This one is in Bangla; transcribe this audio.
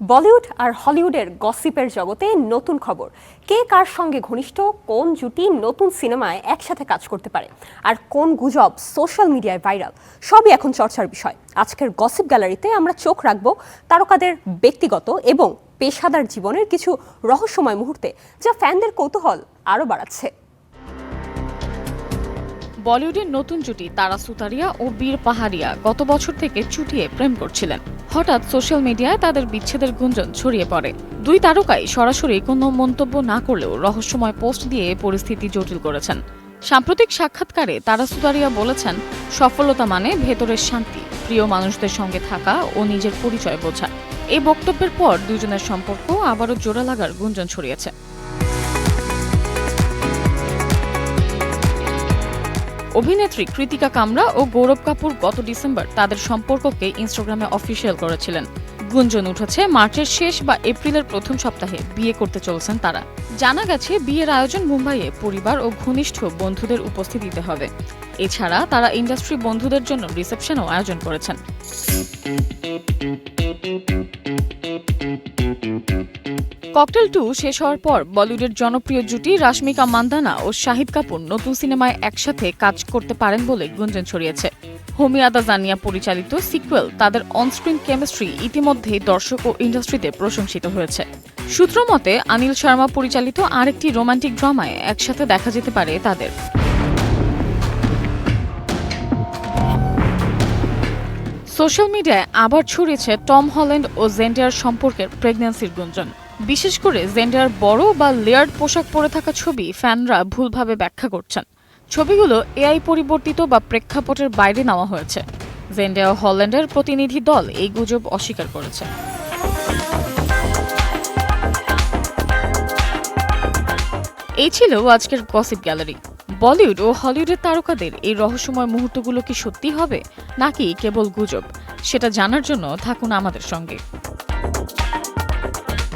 বলিউড আর হলিউডের গসিপের জগতে নতুন খবর। কে কার সঙ্গে ঘনিষ্ঠ, কোন জুটি নতুন সিনেমায় একসাথে কাজ করতে পারে, আর কোন গুজব সোশ্যাল মিডিয়ায় ভাইরাল, সবই এখন চর্চার বিষয়। আজকের গসিপ গ্যালারিতে আমরা চোখ রাখবো তারকাদের ব্যক্তিগত এবং পেশাদার জীবনের কিছু রহস্যময় মুহূর্তে, যা ফ্যানদের কৌতূহল আরও বাড়াচ্ছে। বলিউডের নতুন জুটি তারা সুতারিয়া ও বীর পাহাড়িয়া গত বছর থেকে চুটিয়ে প্রেম করছিলেন। হঠাৎ সোশ্যাল মিডিয়ায় তাদের বিচ্ছেদের গুঞ্জন ছড়িয়ে পড়ে। দুই তারকাই সরাসরি কোনো মন্তব্য না করলেও রহস্যময় পোস্ট দিয়ে পরিস্থিতি জটিল করেছেন। সাম্প্রতিক সাক্ষাৎকারে তারা সুতারিয়া বলেছেন, সফলতা মানে ভেতরের শান্তি, প্রিয় মানুষদের সঙ্গে থাকা ও নিজের পরিচয় বোঝা। এই বক্তব্যের পর দুজনের সম্পর্ক আবারও জোড়া লাগার গুঞ্জন ছড়িয়েছে। অভিনেত্রী কৃতিকা কামরা ও গৌরব কাপুর গত ডিসেম্বর তাদের সম্পর্ককে ইনস্টাগ্রামে অফিসিয়াল করেছিলেন। গুঞ্জন উঠেছে মার্চের শেষ বা এপ্রিলের প্রথম সপ্তাহে বিয়ে করতে চলেছেন তারা। জানা গেছে বিয়ের আয়োজন মুম্বাইয়ে পরিবার ও ঘনিষ্ঠ বন্ধুদের উপস্থিতিতে হবে। এছাড়া তারা ইন্ডাস্ট্রি বন্ধুদের জন্য রিসেপশনও আয়োজন করেছেন। ককটেল 2 শেষ হওয়ার পর বলিউডের জনপ্রিয় জুটি রাশমিকা মান্দানা ও শাহিদ কাপুর নতুন সিনেমায় একসাথে কাজ করতে পারেন বলে গুঞ্জন ছড়িয়েছে। হোমি আদা জানিয়া পরিচালিত সিকুয়েল তাদের অনস্ক্রিন কেমিস্ট্রি ইতিমধ্যেই দর্শক ও ইন্ডাস্ট্রিতে প্রশংসিত হয়েছে। সূত্র মতে অনিল শর্মা পরিচালিত আরেকটি রোমান্টিক ড্রামায় একসাথে দেখা যেতে পারে তাদের। সোশ্যাল মিডিয়ায় আবার ছড়িয়েছে টম হল্যান্ড ও জেন্ডার সম্পর্কের প্রেগন্যান্সির গুঞ্জন। বিশেষ করে জেন্ডার বড় বা লেয়ার্ড পোশাক পরে থাকা ছবি ফ্যানরা ভুলভাবে ব্যাখ্যা করছেন। ছবিগুলো এআই পরিবর্তিত বা প্রেক্ষাপটের বাইরে নেওয়া হয়েছে। জেন্ডার ও হল্যান্ডের প্রতিনিধি দল এই গুজব অস্বীকার করেছে। এই ছিল আজকের গসিপ গ্যালারি। বলিউড ও হলিউডের তারকাদের এই রহস্যময় মুহূর্তগুলো কি সত্যি হবে নাকি কেবল গুজব, সেটা জানার জন্য থাকুন আমাদের সঙ্গে।